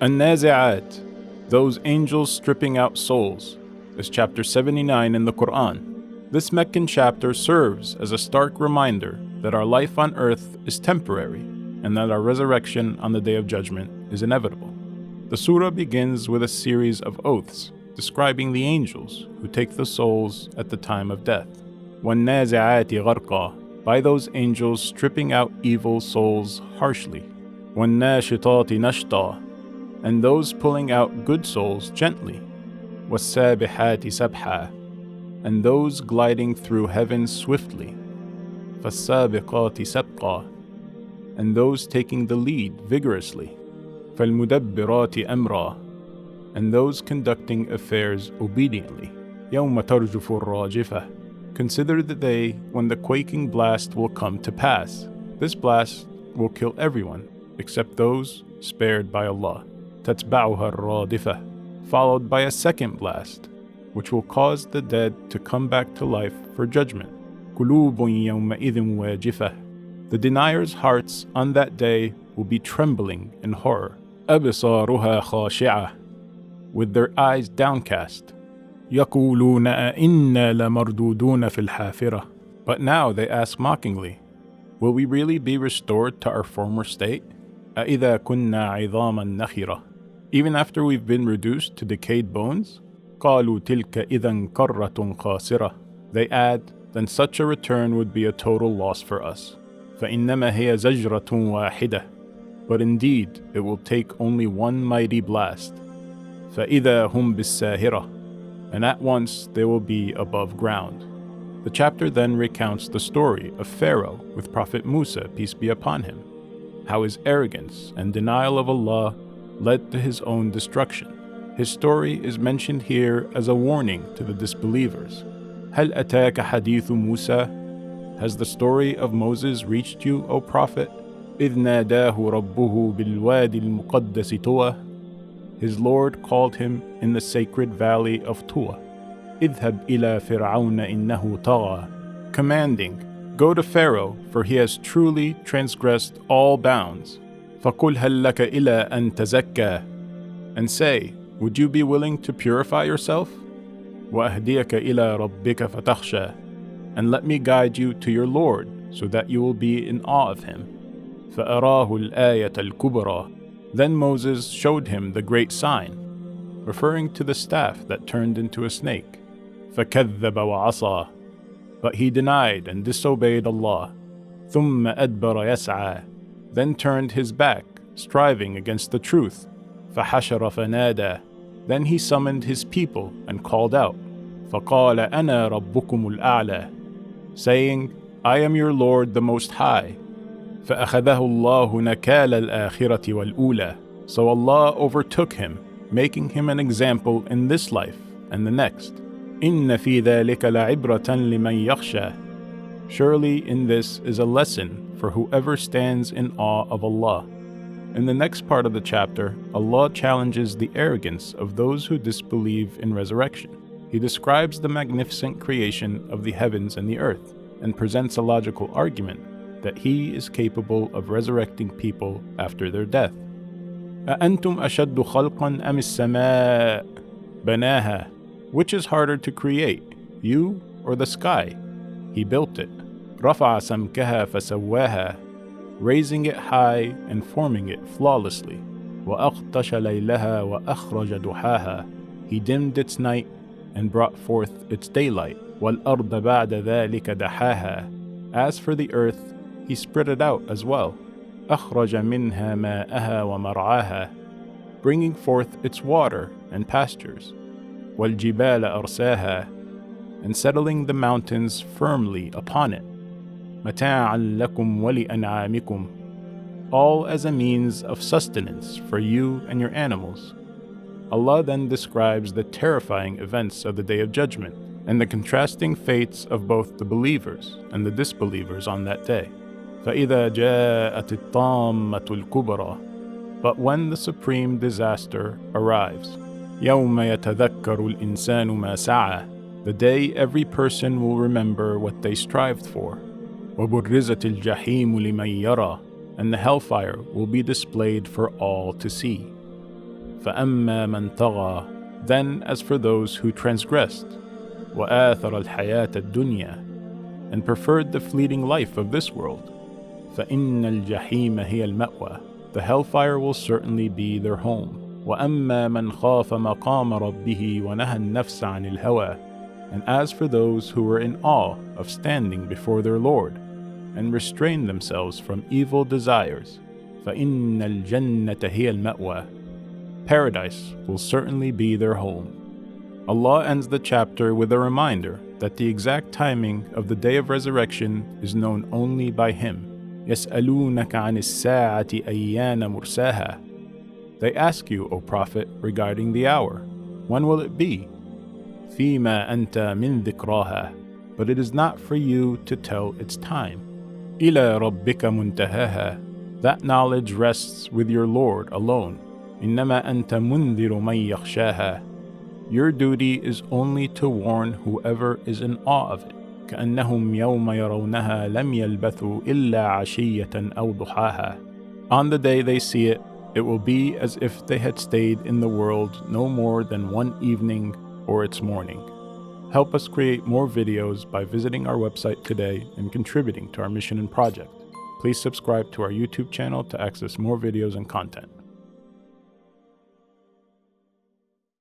An-Nazi'at, those angels stripping out souls, is chapter 79 in the Quran. This Meccan chapter serves as a stark reminder that our life on earth is temporary and that our resurrection on the Day of Judgment is inevitable. The surah begins with a series of oaths describing the angels who take the souls at the time of death. وَالنَّازِعَاتِ غَرْقًا, by those angels stripping out evil souls harshly. وَالنَّاشِطَاتِ نَشْطًا, and those pulling out good souls gently. وَالسَّابِحَاتِ سَبْحًا, and those gliding through heaven swiftly. فَالسَّابِقَاتِ سَبْقًا, and those taking the lead vigorously. فَالْمُدَبِّرَاتِ أَمْرًا, and those conducting affairs obediently. يَوْمَ تَرْجُفُ الرَّاجِفَةُ, consider the day when the quaking blast will come to pass. This blast will kill everyone except those spared by Allah. تَتْبَعُهَا الرَّادِفَةُ, followed by a second blast, which will cause the dead to come back to life for judgment. قُلُوبٌ يَوْمَئِذٍ وَاجِفَةٌ, the deniers' hearts on that day will be trembling in horror. أَبْصَارُهَا خَاشِعَةٌ, with their eyes downcast. يَقُولُونَ أَإِنَّا لَمَرْدُودُونَ فِي الْحَافِرَةِ, but now they ask mockingly, will we really be restored to our former state? أَإِذَا كُنَّا عِظَامًا نَخِرَةً, even after we've been reduced to decayed bones? قَالُوا تِلْكَ إِذًا كَرَّةٌ خَاسِرَةٌ, they add, then such a return would be a total loss for us. فَإِنَّمَا هِيَ زَجْرَةٌ وَاحِدَةٌ, but indeed it will take only one mighty blast. فَإِذَا هُمْ بِالسَّاهِرَةِ, and at once they will be above ground. The chapter then recounts the story of Pharaoh with Prophet Musa, peace be upon him, how his arrogance and denial of Allah led to his own destruction. His story is mentioned here as a warning to the disbelievers. هَلْ أَتَاكَ حَدِيثُ مُوسَى, has the story of Moses reached you, O Prophet? إِذْ نَادَاهُ رَبُّهُ بِالْوَادِ الْمُقَدَّسِ طُوَى, his Lord called him in the sacred valley of Tuwa. اذهب إلى فرعون إنه طغى, commanding, go to Pharaoh, for he has truly transgressed all bounds. فقل هل لك إلى أن تزكى, and say, would you be willing to purify yourself? وأهديك إلى ربك فتخشى, and let me guide you to your Lord so that you will be in awe of him. فأراه الآية الكبرى, then Moses showed him the great sign, referring to the staff that turned into a snake. فَكَذَّبَ وَعَصَى, but he denied and disobeyed Allah. ثُمَّ أَدْبَرَ يَسْعَى, then turned his back, striving against the truth. فَحَشَرَ فَنَادَى, then he summoned his people and called out. فَقَالَ أَنَا رَبُّكُمُ الْأَعْلَى, saying, I am your Lord the Most High. فَأَخَذَهُ اللَّهُ نَكَالَ الْآخِرَةِ وَالْأُولَى, so Allah overtook him, making him an example in this life and the next. إِنَّ فِي ذَلِكَ لَعِبْرَةً لِمَنْ يَخْشَى, surely in this is a lesson for whoever stands in awe of Allah. In the next part of the chapter, Allah challenges the arrogance of those who disbelieve in resurrection. He describes the magnificent creation of the heavens and the earth, and presents a logical argument that He is capable of resurrecting people after their death. أَأَنْتُمْ أَشَدُّ خَلْقًا أَمِ السَّمَاءُ بَنَاهَا, which is harder to create, you or the sky? He built it. رَفَعَ سَمْكَهَا فَسَوَّاهَا, raising it high and forming it flawlessly. وَأَغْطَشَ لَيْلَهَا وَأَخْرَجَ دُحَاهَا, He dimmed its night and brought forth its daylight. وَالْأَرْضَ بَعْدَ ذَلِكَ دَحَاهَا, as for the earth, He spread it out as well. أَخْرَجَ مِنْهَا مَاءَهَا وَمَرْعَاهَا, bringing forth its water and pastures. وَالْجِبَالَ أَرْسَاهَا, and settling the mountains firmly upon it. مَتَاعًا لَكُمْ وَلِأَنْعَامِكُمْ, all as a means of sustenance for you and your animals. Allah then describes the terrifying events of the Day of Judgment and the contrasting fates of both the believers and the disbelievers on that day. فَإِذَا جَاءَتِ الطَّامَّةُ الْكُبْرَى, but when the supreme disaster arrives. يَوْمَ يَتَذَكَّرُ الْإِنسَانُ مَا سَعَى, the day every person will remember what they strived for. وَبُرِّزَتِ الْجَحِيمُ لِمَنْ يَرَى, and the hellfire will be displayed for all to see. فأما من طغى. Then as for those who transgressed, وآثر الحياة الدنيا, and preferred the fleeting life of this world, فإن الجحيم هي المأوى. The hellfire will certainly be their home. وأما من خاف مقام ربه ونهى النفس عن الهوى. And as for those who were in awe of standing before their Lord, and restrained themselves from evil desires, فإن الجنة هي المأوى. Paradise will certainly be their home. Allah ends the chapter with a reminder that the exact timing of the day of resurrection is known only by Him. يسألونك عن الساعة أيان مرساها. They ask you, O Prophet, regarding the hour. When will it be? فيما أنت من ذكراها. But it is not for you to tell its time. إلى ربك منتهاها. That knowledge rests with your Lord alone. إنما أنت منذر من يخشاها. Your duty is only to warn whoever is in awe of it. كأنهم يوم يرونها لم يلبثوا إلا عشية أو ضحاها. On the day they see it, it will be as if they had stayed in the world no more than one evening or its morning. Help us create more videos by visiting our website today and contributing to our mission and project. Please subscribe to our YouTube channel to access more videos and content.